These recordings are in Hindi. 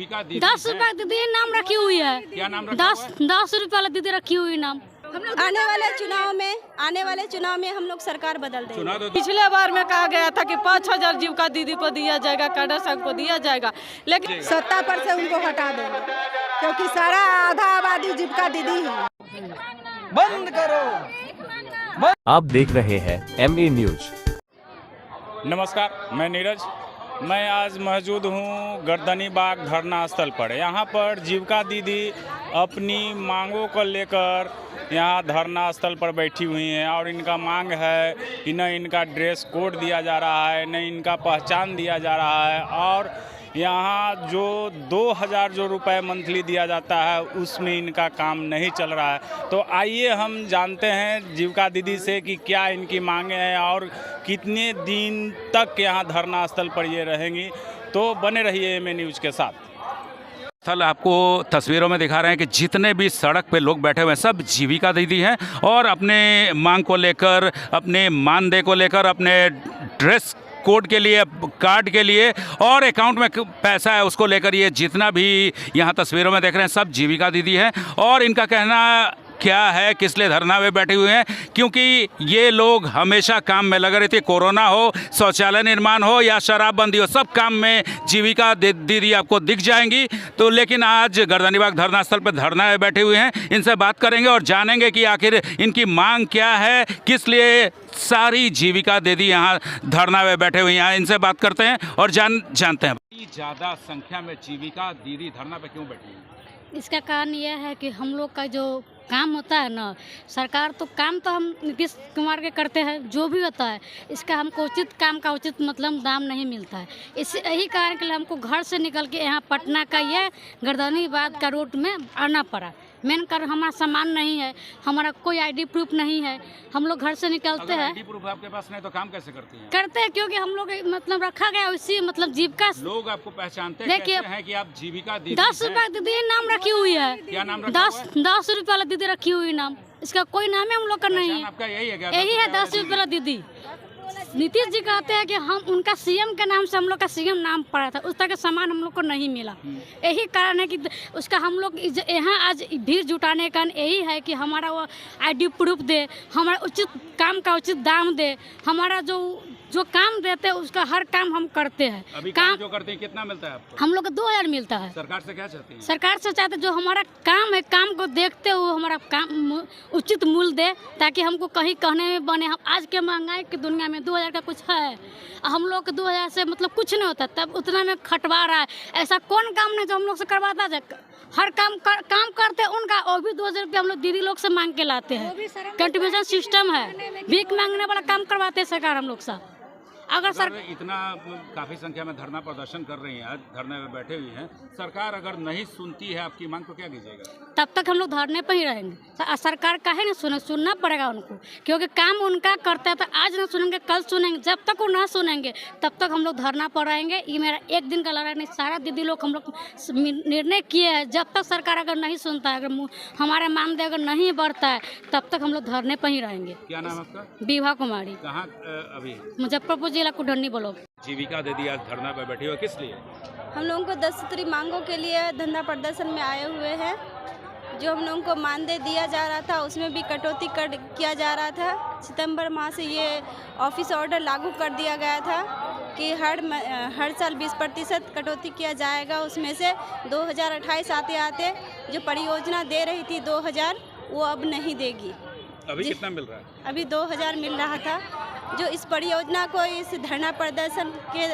जीविका दीदी 10 रुपए दीदी नाम रखी हुई है। क्या नाम रखा हुआ है? 10 रुपए वाला दीदी रखी हुई नाम। आने वाले चुनाव में हम लोग सरकार बदल देंगे। पिछले बार में कहा गया था कि 5000 जीविका दीदी को दिया जाएगा, कैडर संघ को दिया जाएगा, लेकिन सत्ता पर से उनको हटा देंगे क्योंकि सारा आधा आबादी जीविका दीदी ही। बंद करो। आप देख रहे हैं MA न्यूज। नमस्कार, मैं नीरज। मैं आज मौजूद हूँ गर्दनी बाग धरना स्थल पर। यहाँ पर जीविका दीदी अपनी मांगों को लेकर यहाँ धरना स्थल पर बैठी हुई हैं और इनका मांग है कि न इनका ड्रेस कोड दिया जा रहा है, न इनका पहचान दिया जा रहा है और यहाँ जो 2000 जो रुपए मंथली दिया जाता है उसमें इनका काम नहीं चल रहा है। तो आइए हम जानते हैं जीविका दीदी से कि क्या इनकी मांगे हैं और कितने दिन तक यहाँ धरना स्थल पर ये रहेंगी। तो बने रहिए MA न्यूज़ के साथ। स्थल आपको तस्वीरों में दिखा रहे हैं कि जितने भी सड़क पे लोग बैठे हुए हैं सब जीविका दीदी हैं और अपने मांग को लेकर, अपने मानदेय को लेकर, अपने ड्रेस कोड के लिए, कार्ड के लिए और अकाउंट में पैसा है उसको लेकर ये जितना भी यहाँ तस्वीरों में देख रहे हैं सब जीविका दीदी हैं। और इनका कहना क्या है, किस लिए धरना में बैठे हुए हैं, क्योंकि ये लोग हमेशा काम में लगे रहते। कोरोना हो, शौचालय निर्माण हो या शराबबंदी हो, सब काम में जीविका दीदी आपको दिख जाएंगी। तो लेकिन आज गर्दनी बाग धरना स्थल पर धरना में बैठे हुए हैं। इनसे बात करेंगे और जानेंगे कि आखिर इनकी मांग क्या है, किस लिए सारी जीविका दीदी यहाँ धरना में बैठे हुए हैं। इनसे बात करते हैं और जानते हैं ज़्यादा संख्या में जीविका दीदी धरना पे क्यों बैठी है। इसका कारण यह है कि हम लोग का जो काम होता है ना, सरकार तो काम तो हम नीतीश कुमार के करते हैं, जो भी होता है इसका हमको उचित काम का उचित मतलब दाम नहीं मिलता है। यही कारण के लिए हमको घर से निकल के यहाँ पटना का ये गर्दनी बाग का रोड में आना पड़ा। मेन कर हमारा सामान नहीं है, हमारा कोई ID प्रूफ नहीं है। हम लोग घर से निकलते हैं। ID प्रूफ आपके पास नहीं तो काम कैसे करती हैं? करते हैं क्योंकि हम लोग मतलब रखा गया उसी मतलब जीविका। लोग आपको पहचानते देखिए हैं कि आप जीविका दीदी 10 रुपए दीदी नाम रखी हुई है। क्या नाम रखा हुआ है? 10 रुपए वाला दीदी रखी हुई नाम। इसका कोई नाम है हम लोग का नहीं है। आपका यही है क्या? यही है 10 रुपए वाला दीदी। नीतीश जी कहते हैं कि हम उनका CM के नाम से हम लोग का CM नाम पड़ा था, उस तरह का सामान हम लोग को नहीं मिला। यही कारण है कि उसका हम लोग यहाँ आज भीड़ जुटाने का यही है कि हमारा वो ID प्रूफ दे, हमारा उचित काम का उचित दाम दे, हमारा जो काम देते हैं उसका हर काम हम करते हैं। अभी काम जो करते हैं कितना मिलता है आपको? हम लोग को 2000 मिलता है। सरकार से क्या चाहते हैं? सरकार से चाहते जो हमारा काम है, काम को देखते हुए हमारा काम उचित मूल्य दे, ताकि हमको कहीं कहने में बने। हम आज के महंगाई की दुनिया में 2000 का कुछ है, हम लोग के 2000 से मतलब कुछ नहीं होता, तब उतना में खटवा रहा है। ऐसा कौन काम नहीं जो हम लोग से करवाता जाए। हर काम करते हैं उनका, और भी 2000 रुपये हम लोग दीदी लोग से मांग के लाते हैं। कंट्रीब्यूशन सिस्टम है, भीख मांगने वाला काम करवाते हैं सरकार हम लोग से। अगर सर इतना काफी संख्या में धरना प्रदर्शन कर रही हैं, आज धरने में बैठे हुए हैं, सरकार अगर नहीं सुनती है आपकी मांग तो क्या कीजिएगा? तब तक हम लोग धरने पर ही रहेंगे। सरकार काहे ना सुने, सुनना पड़ेगा उनको, क्योंकि काम उनका करता है। तो आज ना सुनेंगे कल सुनेंगे, जब तक वो ना सुनेंगे तब तक हम लोग धरना पर रहेंगे। ये मेरा एक दिन का लड़ाई नहीं, सारा दीदी लोग हम लोग निर्णय किए हैं। जब तक सरकार अगर नहीं सुनता है, अगर हमारे मानदेय अगर नहीं बढ़ता है, तब तक हम लोग धरने पर ही रहेंगे। क्या नाम आपका? विभा कुमारी। कहाँ अभी? मुजफ्फरपुर जिला कुढ़नी ब्लॉक। जीविका दीदी आज धरना पे बैठी हुई, किस लिए? हम लोगों को 10 सूत्री मांगों के लिए धरना प्रदर्शन में आए हुए हैं। जो हम लोगों को मानदेय दिया जा रहा था उसमें भी कटौती किया जा रहा था। सितंबर माह से ये ऑफिस ऑर्डर लागू कर दिया गया था कि हर साल 20% कटौती किया जाएगा। उसमें से 2028 आते आते जो परियोजना दे रही थी 2000, वो अब नहीं देगी। अभी कितना मिल रहा है? अभी 2000 मिल रहा था। जो इस परियोजना को, इस धरना प्रदर्शन के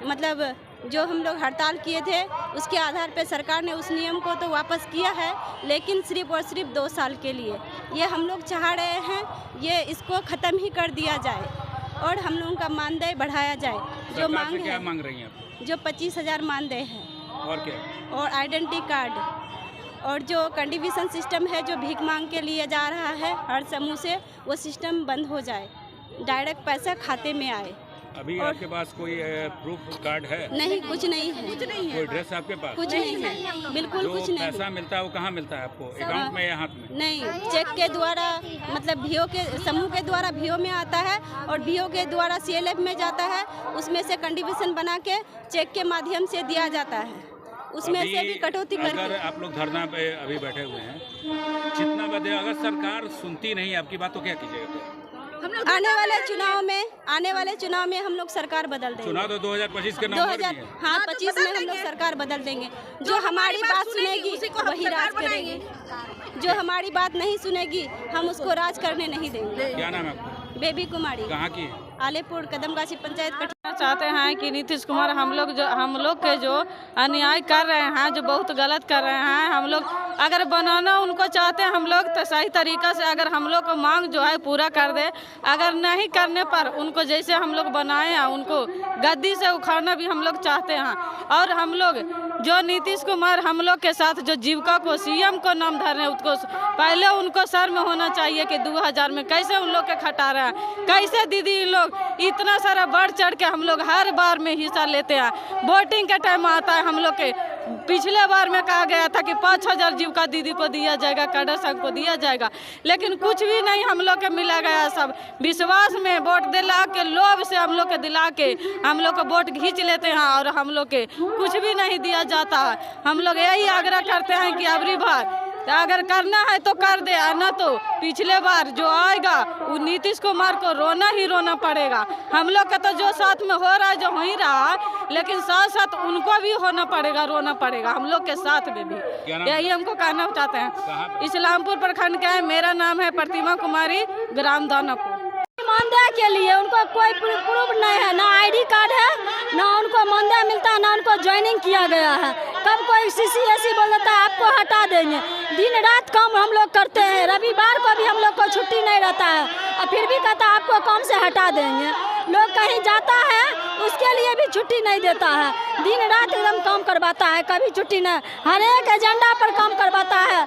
मतलब जो हम लोग हड़ताल किए थे उसके आधार पर सरकार ने उस नियम को तो वापस किया है, लेकिन सिर्फ और सिर्फ 2 साल के लिए। ये हम लोग चाह रहे हैं ये इसको ख़त्म ही कर दिया जाए और हम लोगों का मानदेय बढ़ाया जाए। जो मांग क्या है, मांग रही हैं आप? जो 25,000 मानदेय है और क्या? और आइडेंटिटी कार्ड और जो कंट्रीब्यूशन सिस्टम है जो भीख मांग के लिए जा रहा है हर समूह से, वो सिस्टम बंद हो जाए, डायरेक्ट पैसा खाते में आए। अभी आपके पास कोई प्रूफ कार्ड है? नहीं, कुछ नहीं है। कोई ड्रेस आपके पास? कुछ नहीं है, बिल्कुल कुछ नहीं। पैसा मिलता है वो कहाँ मिलता है आपको? अकाउंट में या हाथ में? नहीं, चेक के द्वारा, मतलब भीओ के समूह के द्वारा भीओ में आता है और भीओ के द्वारा CLF में जाता है। उसमें से कंट्रीब्यूशन बना के चेक के माध्यम से दिया जाता है। उसमें से भी कटौती अगर करके। आप लोग धरना पे अभी बैठे हुए हैं, जितना बदे अगर सरकार सुनती नहीं आपकी बात तो क्या कीजिएगा फिर? आने वाले चुनाव में हम लोग सरकार बदल देंगे। चुनाव तो 2025 के नवंबर में है। हाँ 25 में हम लोग सरकार बदल देंगे। जो हमारी बात सुनेगी वही राज करेगी, जो हमारी बात नहीं सुनेगी हम उसको राज करने नहीं देंगे। क्या नाम है आपका? बेबी कुमारी, कहाँ की है? आलेपुर कदमगाछी पंचायत कटिहार। चाहते हैं कि नीतीश कुमार हम लोग के जो अन्याय कर रहे हैं, जो बहुत गलत कर रहे हैं, हम लोग अगर बनाना उनको चाहते हैं हम लोग तो सही तरीका से अगर हम लोग को मांग जो है पूरा कर दे। अगर नहीं करने पर उनको जैसे हम लोग बनाए हैं उनको गद्दी से उखाड़ना भी हम लोग चाहते हैं। और हम लोग जो नीतीश कुमार हम लोग के साथ जो जीविका को सीएम को नाम धर रहे हैं उसको पहले उनको शर्म होना चाहिए कि 2000 में कैसे उन लोग के खटा रहे हैं, कैसे दीदी इन लोग इतना सारा बढ़ चढ़ के हम लोग हर बार में हिस्सा लेते हैं। वोटिंग का टाइम आता है हम लोग के पिछले बार में कहा गया था कि 5000 जीविका दीदी को दिया जाएगा, कैडर संघ को दिया जाएगा, लेकिन कुछ भी नहीं हम लोग के मिला गया। सब विश्वास में वोट दिला के लोभ से हम लोग के दिला के हम लोग को वोट खींच लेते हैं और हम लोग के कुछ भी नहीं दिया जाता है। हम लोग यही आग्रह करते हैं कि अबरी बार अगर करना है तो कर दे, न तो पिछले बार जो आएगा वो नीतीश कुमार को रोना ही रोना पड़ेगा। हम लोग का तो जो साथ में हो रहा है जो हो ही रहा है, लेकिन साथ साथ उनको भी होना पड़ेगा, रोना पड़ेगा हम लोग के साथ में भी। यही हमको कहना चाहते हैं। इस्लामपुर प्रखंड का है, मेरा नाम है प्रतिमा कुमारी, ग्राम दानापुर। मानदेय के लिए उनको कोई प्रूफ नहीं है, ना आईडी कार्ड है, ना उनको मानदेय मिलता है, ना उनको ज्वाइनिंग किया गया है। कब कोई सीसीएससी बोल देता है आपको हटा देंगे। दिन रात काम हम लोग करते हैं, रविवार को भी हम लोग को छुट्टी नहीं रहता है और फिर भी कहता है आपको काम से हटा देंगे। लोग कहीं जाता है उसके लिए भी छुट्टी नहीं देता है, दिन रात एकदम काम करवाता है, कभी छुट्टी नहीं। हर एक एजेंडा पर काम करवाता है।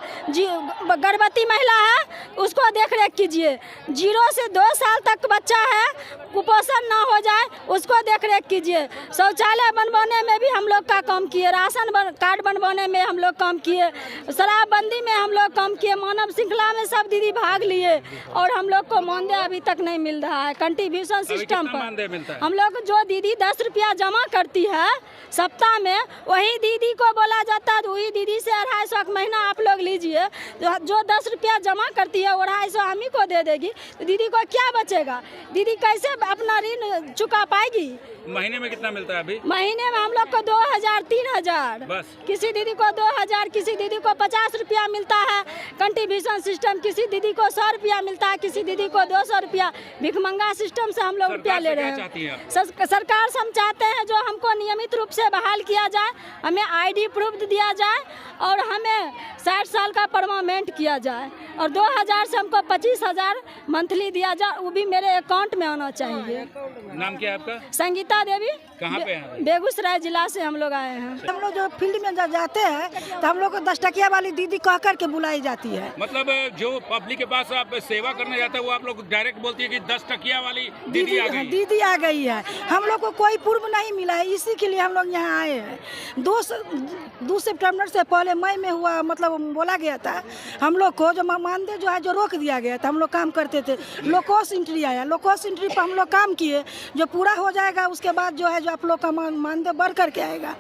गर्भवती महिला है उसको देख रेख कीजिए, 0 से 2 साल तक बच्चा है कुपोषण ना हो जाए उसको देख रेख कीजिए। शौचालय बनवाने में भी हम लोग का काम किए, राशन कार्ड बनवाने में हम लोग काम किए, शराबबंदी में हम लोग काम किए, मानव श्रृंखला में सब दीदी भाग लिए और हम लोग को मानदेय अभी तक नहीं मिल रहा है। कंट्रीब्यूशन सिस्टम पर हम लोग जो दीदी 10 रुपया जमा करती है सप्ताह में, वही दीदी को बोला जाता है वही दीदी से 250 का महीना आप लोग लीजिए। जो 10 रुपया जमा करती है वो 250 हम ही को दे देगी, तो दीदी को क्या बचेगा? दीदी कैसे अपना ऋण चुका पाएगी? महीने में कितना मिलता है अभी? महीने में हम लोग को 2000 3000 बस। किसी दीदी को 2000, किसी दीदी को 50 रुपया मिलता है कंट्रीब्यूशन सिस्टम, किसी दीदी को 100 रुपया मिलता है, किसी दीदी को 200 रुपया। भिखमंगा सिस्टम से हम लोग रुपया ले रहे हैं। सरकार से हम चाहते हैं जो हमको नियमित रूप से बहाल किया जाए, हमें आईडी प्रूफ दिया जाए और हमें 60 साल का परमानेंट किया जाए और 2000 से हमको 25,000 मंथली दिया जाए, वो भी मेरे अकाउंट में आना चाहिए। नाम क्या है आपका? संगीता देवी। कहाँ पे हैं? बेगूसराय जिला से हम लोग आए हैं। हम लोग जो फील्ड में जाते हैं तो हम लोग को 10 टकिया वाली दीदी कह करके बुलाई जाती है। मतलब जो पब्लिक के पास आप सेवा करने जाते हैं वो आप लोग डायरेक्ट बोलती है कि 10 टकिया वाली दीदी आ गई। दीदी आ गई है, हम लोग को कोई पूर्व नहीं मिला है, इसी के लिए हम लोग यहाँ आए हैं। 2 सितंबर से पहले मई में हुआ, मतलब बोला गया था हम लोग को जो मानदेय जो है जो रोक दिया गया था। हम लोग काम करते थे, लोकोस एंट्री आया, लोकोस एंट्री पर हम लोग काम किए, जो पूरा हो जाएगा उसके बाद जो है जो आप लोग का मानदेय बढ़ करके आएगा।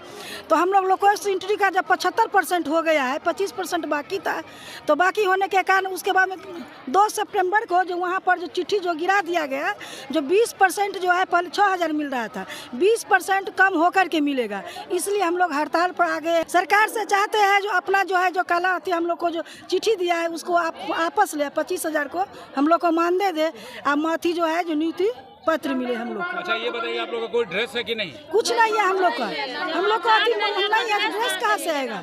तो हम लोग लोकोस एंट्री का जब 75% हो गया है, 25% बाकी था, तो बाकी होने के कारण उसके बाद में 2 सितंबर को जो वहाँ पर जो चिट्ठी जो गिरा दिया गया, जो 20% जो है पहले 6000 मिल रहा था, 20% कम होकर के मिलेगा, इसलिए हम लोग हड़ताल पर आ गए। सरकार से चाहते हैं जो अपना जो है जो कला आती हम लोग को जो चिट्ठी दिया है उसको आप वापस ले, 25,000 को हम लोग को मानदेय दे, अब माथी जो है जो नीति पत्र मिले हम लोग को। अच्छा ये बताइए आप लोग का कोई ड्रेस है कि नहीं? कुछ नहीं है हम लोग का, हम लोग का नहीं है, ड्रेस कहाँ से आएगा?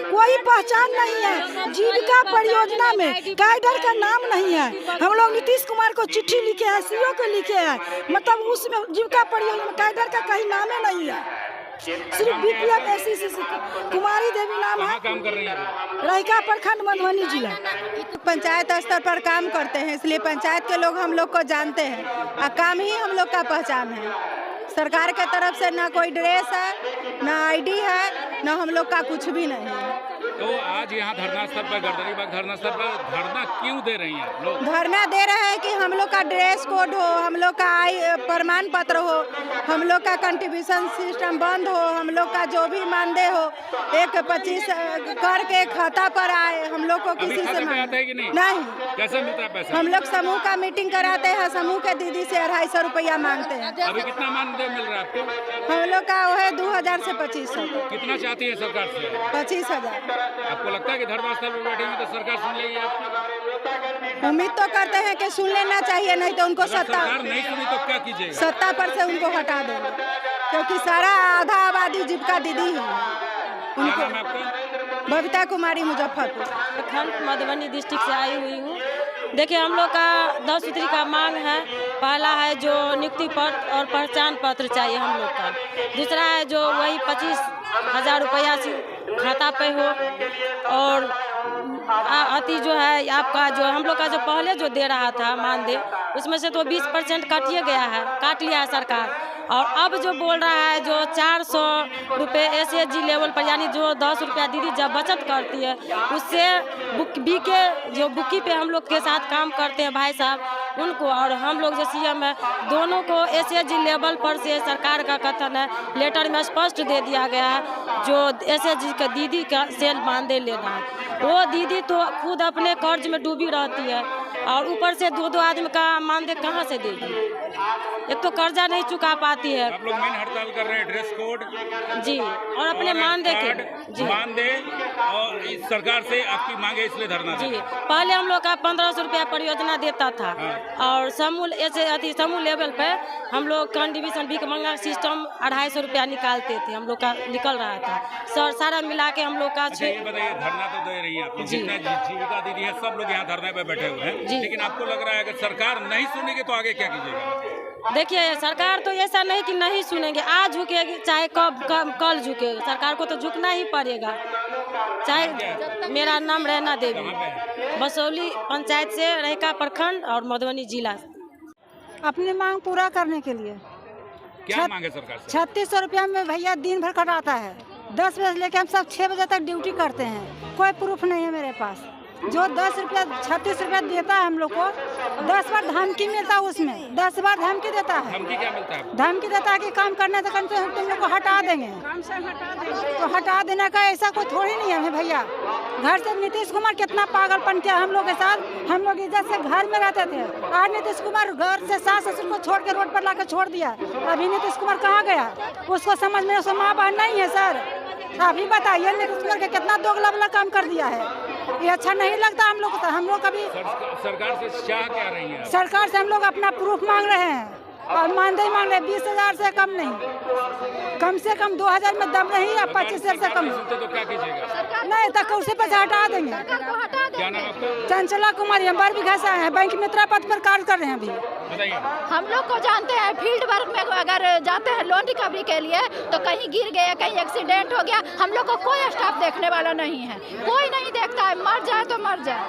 कोई पहचान नहीं है, जीविका परियोजना में कैडर का नाम नहीं है। हम लोग नीतीश कुमार को चिट्ठी लिखे हैं, सीओ को लिखे हैं, मतलब उसमें जीविका परियोजना कैडर का कहीं नाम नहीं है, सिर्फ बीपीएफ एससी कुमारी देवी नाम है। काम कर रही है रहिका प्रखंड मधुबनी जिला। पंचायत स्तर पर काम करते हैं, इसलिए पंचायत के लोग हम लोग को जानते हैं और काम ही हम लोग का पहचान है। सरकार के तरफ से ना कोई ड्रेस है, ना आईडी है, ना हम लोग का कुछ भी नहीं है। तो आज यहाँ धरना स्थल पर, गर्दनी बाग धरना स्थल पर धरना क्यों दे रही हैं लोग? धरना दे रहे हैं कि हम लोग का ड्रेस कोड हो, हम लोग का प्रमाण पत्र हो, हम लोग का कंट्रीब्यूशन सिस्टम बंद हो, हम लोग का जो भी मानदेय हो 1.25 करके खाता पर आए। हम लोग को किसी से आता है कि नहीं? कैसे मिलता है पैसा? हम लोग समूह का मीटिंग कराते हैं, समूह के दीदी से 250 रुपया मांगते हैं। अभी कितना मानदेय मिल रहा है आपको? हम लोग का वो है 2000 से 2500। कितना चाहती है सरकार से? 25,000। आपको लगता है कि धरना स्थल पर बैठेंगे तो सरकार सुन लेगी आपकी? उम्मीद तो करते हैं कि सुन लेना चाहिए, नहीं तो उनको सत्ता सरकार नहीं सुनी तो क्या कीजिएगा? सत्ता पर से उनको हटा देंगे, क्योंकि सारा आधा आबादी जीविका दीदी ही है। क्या नाम है आपका? बबीता कुमारी, मुजफ्फरपुर। खंड मधुबनी डिस्ट्रिक्ट से आई हुई हूँ। देखिए, हम लोग का 10 सूत्री का मांग है। पहला है जो नियुक्ति पत्र और पहचान पत्र चाहिए हम लोग का। दूसरा है जो वही 25,000 रुपया खाता पे हो, और अति जो है आपका जो हम लोग का जो पहले जो दे रहा था मानदेय, उसमें से तो 20% काटिए गया है, काट लिया है सरकार। और अब जो बोल रहा है जो 400 रुपये SHG लेवल पर, यानी जो 10 रुपया दीदी जब बचत करती है उससे बुकी पे हम लोग के साथ काम करते हैं भाई साहब उनको, और हम लोग जो CM है दोनों को SHG लेवल पर से सरकार का कथन है, लेटर में स्पष्ट दे दिया गया है जो SHG का दीदी का सेल मानदेय लेना है। वो दीदी तो खुद अपने कर्ज में डूबी रहती है, और ऊपर से 2 आदमी का मानदेय कहाँ से देगी? एक तो कर्जा नहीं चुका पाती है। आप लोग मेन हड़ताल कर रहे हैं, ड्रेस कोड जी, और अपने मानदेय के जी मानदेय और इस सरकार से आपकी मांग है, इसलिए धरना जी। पहले हम लोग का 1500 रुपया परियोजना देता था, और समूह लेवल पे हम लोग कंट्रीब्यूशन भिखमंगा सिस्टम 250 रुपया निकालते थे, हम लोग का निकल रहा था। सारा मिला के हम लोग का ये बताइए, धरना तो दे रही है आप लोग, जितने जीविका दीदी है सब लोग यहाँ धरने पे बैठे हुए हैं, लेकिन आपको लग रहा है कि सरकार नहीं सुनेगी तो आगे क्या कीजिएगा? देखिए, सरकार तो ऐसा नहीं कि नहीं सुनेंगे, आज झुकेगी चाहे कल झुकेगा, सरकार को तो झुकना ही पड़ेगा। चाहे मेरा नाम रैना देवी, बसौली पंचायत से, रहिका प्रखंड और मधुबनी जिला। अपनी मांग पूरा करने के लिए क्या मांगे सरकार से? 3600 रुपया में भैया दिन भर कटाता है। 10 बजे लेके हम सब 6 बजे तक ड्यूटी करते हैं। कोई प्रूफ नहीं है मेरे पास। जो 10 रुपया 36 रुपया देता है हम लोग को, 10 बार धमकी मिलता है, उसमें 10 बार धमकी देता है। धमकी क्या मिलता है? धमकी देता है कि काम करने से कम से हम तुम लोग को हटा देंगे। तो हटा देने का ऐसा कोई थोड़ी नहीं है भैया। घर से नीतीश कुमार कितना पागलपन किया हम लोग के साथ। हम लोग इज्जत से घर में रहते थे, आज नीतीश कुमार घर से सास ससुर को छोड़ के रोड पर ला छोड़ दिया। अभी नीतीश कुमार कहाँ गया? उसको समझ में उसको माँ बहन नहीं है सर। अभी बताइए नीतीश कुमार के कितना दोगला काम कर दिया है। ये अच्छा नहीं लगता हम लोग को। हम लोग कभी सरकार से चाह क्या रही है? सरकार से हम लोग अपना प्रूफ मांग रहे हैं और मानदेय मांग रहे हैं। 20,000 से कम नहीं, कम से कम 2,000 में दम नहीं है। 25,000 से कम तो क्या कीजिएगा? नहीं तो कुर्सी पर से हटा देंगे। क्या नाम आपका? चंचला कुमारी, हम बार बिघा से आए हैं, बैंक मित्रा पद पर कार्य कर रहे हैं अभी। बताइए। हम लोग को जानते हैं, फील्ड वर्क में अगर जाते हैं लोन रिकवरी के लिए तो कहीं गिर गए, कहीं एक्सीडेंट हो गया, हम लोग को कोई स्टाफ देखने वाला नहीं है, कोई नहीं देखता है। मर जाए तो मर जाए,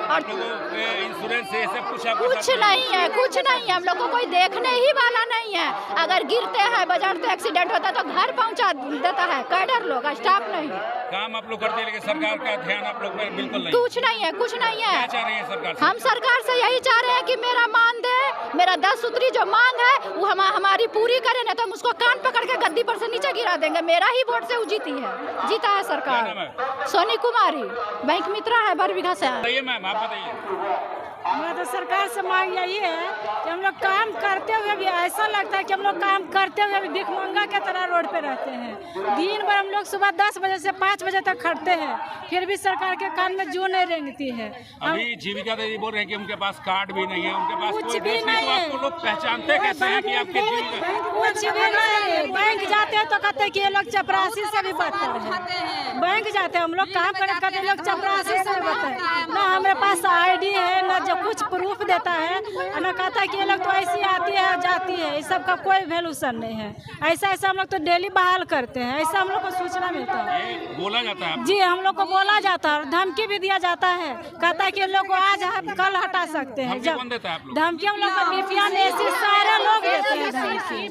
और इंश्योरेंस से सब कुछ कुछ नहीं है, कुछ नहीं है। हम लोग को कोई देखने ही वाला नहीं है। अगर गिरते हैं, बजाते एक्सीडेंट होता है तो घर पहुंचा देता है कैडर लोग, स्टाफ नहीं। काम आप लोग करते हैं, लेकिन सरकार का ध्यान आप लोग पर बिल्कुल नहीं। कुछ नहीं है, कुछ नहीं है। क्या चाह रही है सरकार से? हम सरकार से यही चाह रहे हैं कि मेरा मानदेय, मेरा 10 सूत्री जो मांग है वो हमारी पूरी करें, ना तो हम उसको कान पकड़ के गद्दी पर से नीचे गिरा देंगे। मेरा ही वोट से वो जीता है सरकार। सोनी कुमारी, बैंक मित्रा है, बरबीघा से। बताइए मैम, आप बताइए। मैं तो सरकार से मांग यही है कि हम लोग काम करते हुए भी ऐसा लगता है कि हम लोग काम करते हुए भी भिखमंगा के तरह रोड पे रहते हैं। दिन भर हम लोग सुबह 10 बजे से 5 बजे तक खटते हैं, फिर भी सरकार के कान में जू नहीं रेंगती है। अभी जीविका दीदी बोल रहे हैं कि उनके पास कार्ड भी नहीं है, उनके पास कुछ कोई भी ड्रेस नहीं तो है। आपको लोग पहचानते कैसे हैं कि आपके जीविका? कुछ भी नहीं। बैंक जाते हैं तो कहते हैं कि ये लोग चपरासी से भी बदतर है। बैंक जाते हैं हम लोग काम करते लोग चपरासी से भी बदतर है। ना हमारे पास ID है, ना जो कुछ प्रूफ देता है, हमें कहता है कि ये लोग तो ऐसी आती है जाती है, इस सब का कोई वैल्यूशन नहीं है। ऐसा ऐसा हम लोग तो डेली बहाल करते हैं, ऐसा हम लोग को सूचना मिलता है, बोला जाता है जी हम लोग को बोला जाता है, धमकी भी दिया जाता है, कहता है कि लोग को आज हम कल हटा सकते हैं। जब धमकी हम लोग को बीपीएम एसी सारे लोग देते हैं धमकी।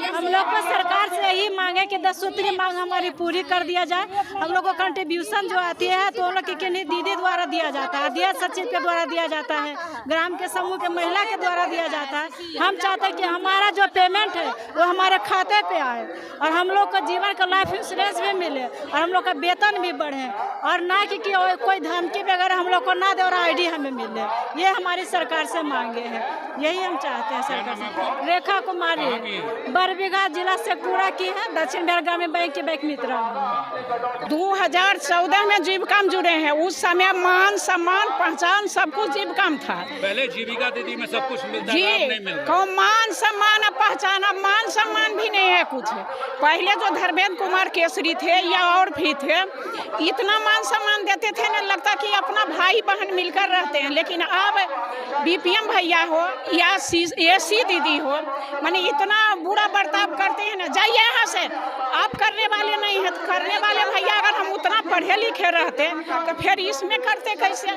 हम लोग को सरकार से यही मांगे कि 10 सूत्री मांग हमारी पूरी कर दिया जाए। हम लोग को कंट्रीब्यूशन जो आती है तो हम लोग की किन्हीं दीदी द्वारा दिया जाता है, अध्यक्ष सचिव के द्वारा दिया जाता है, ग्राम के समूह के महिला के द्वारा दिया जाता है। हम चाहते हैं कि हमारा जो पेमेंट है वो हमारे खाते पे आए और हम लोग को जीवन का लाइफ इंश्योरेंस भी मिले और हम लोग का वेतन भी बढ़े और ना कि कोई धमकी वगैरह हम लोग को ना दे और आईडी हमें मिले। ये हमारी सरकार से मांगे हैं, यही हम चाहते हैं सरकार से। रेखा कुमारी, बरबीघा जिला से पूरा की है, दक्षिण बिहार ग्रामीण बैंक के बैंक मित्र। 2014 में जीविका में जुड़े हैं। उस समय मान सम्मान पहचान सब कुछ जीविका में था। पहले जीविका दीदी में सब कुछ मिलता जी, था, अब नहीं मिलता। को मान सम्मान अब पहचान, अब मान सम्मान भी नहीं है कुछ। पहले जो धर्मेंद्र कुमार केसरी थे या और भी थे, इतना मान सम्मान देते थे ना, लगता कि अपना भाई बहन मिलकर रहते हैं। लेकिन अब बीपीएम भैया हो या एसी दीदी हो, माने इतना बुरा बर्ताव करते हैं ना। जाइए यहाँ से, आप करने वाले नहीं है, करने वाले भैया अगर हम उतना पढ़े लिखे रहते तो फिर इसमें करते कैसे?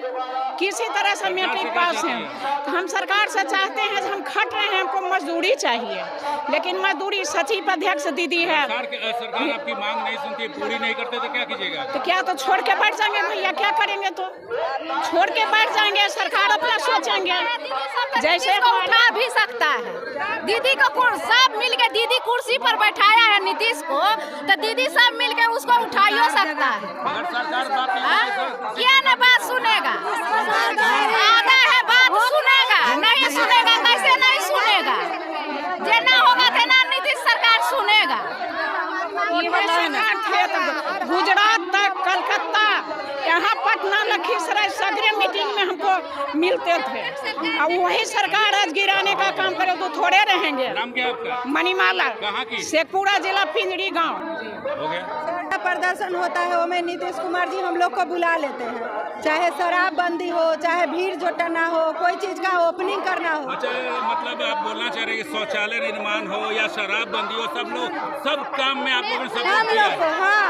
किसी तरह से मैट्रिक पास हैं। तो हम सरकार से चाहते हैं, हम खट रहे हैं, हमको मजदूरी चाहिए, लेकिन मजदूरी सचिव अध्यक्ष दीदी है। सरकार आपकी मांग नहीं सुनती, पूरी नहीं करते तो क्या कीजिएगा? तो क्या तो छोड़ के बैठ जाएंगे भैया, क्या करेंगे? तो छोड़ के बैठ जाएंगे, सरकार अपना सोचेंगे। जैसे उठा भी सकता है दीदी को, सब मिलके दीदी कुर्सी पर बैठाया है नीतीश को, तो दीदी सब मिलके उसको उठाइयो सकता है। क्या ना बात सुनेगा? आधा है बात सुनेगा, नहीं सुनेगा, कैसे नहीं सुनेगा? जेना होगा तेना नीतीश सरकार सुनेगा। गुजरात तक, कलकत्ता, यहाँ पटना, लखीसराय, सगरे मीटिंग में हमको मिलते थे। अब वही सरकार आज गिराने का काम करे तो थोड़े रहेंगे। नाम क्या आपका? मणिमाला, कहाँ की? शेखपुरा जिला, पिंजरी गांव। हो गया। प्रदर्शन होता है उसमें नीतीश कुमार जी हम लोग को बुला लेते हैं, चाहे शराबबंदी हो, चाहे भीड़ जुटाना हो, कोई चीज़ का ओपनिंग करना हो। अच्छा, मतलब आप बोलना चाह रहे हैं कि शौचालय निर्माण हो या शराबबंदी हो, सब लोग सब काम में आप लोगों ने हम लोग को, हाँ,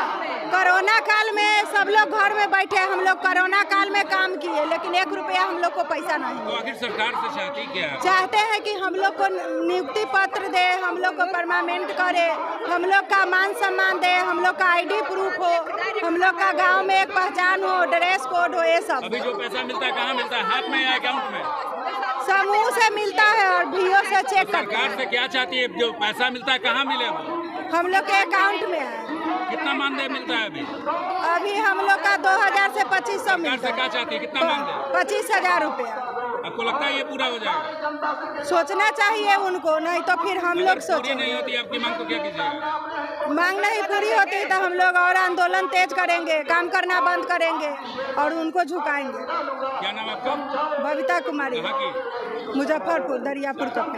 कोरोना काल में सब लोग घर में बैठे, हम लोग कोरोना काल में काम किए, लेकिन 1 रुपया हम लोग को पैसा नहीं। तो आखिर सरकार से चाहती क्या है? चाहते हैं कि हम लोग को नियुक्ति पत्र दे, हम लोग को परमानेंट करे, हम लोग का मान सम्मान दे, हम लोग का आईडी प्रूफ हो, हम लोग का गांव में एक पहचान हो, ड्रेस कोड हो, ये सब। अभी जो पैसा मिलता है कहाँ मिलता है? हाथ में या अकाउंट में? समूह से मिलता है और भीओ से चेक करते सरकार से क्या चाहती है? जो पैसा मिलता है कहाँ मिले वो? हम लोग के अकाउंट में है। कितना मानदेय मिलता है अभी? अभी हम लोग का 2000 से 2500 सरकार मिलता से है। क्या चाहती है? कितना मानदेय? 25,000 रुपया। आपको लगता है ये पूरा हो जाएगा? सोचना चाहिए उनको, नहीं तो फिर हम लोग पूरी सोचेंगे। नहीं होती आपकी मांग तो क्या कीजिएगा? मांग नहीं पूरी होती तो हम लोग और आंदोलन तेज करेंगे, काम करना बंद करेंगे और उनको झुकाएंगे। क्या नाम आपका? बबीता कुमारी, कहाँ की? मुजफ्फरपुर, दरियापुर चौक।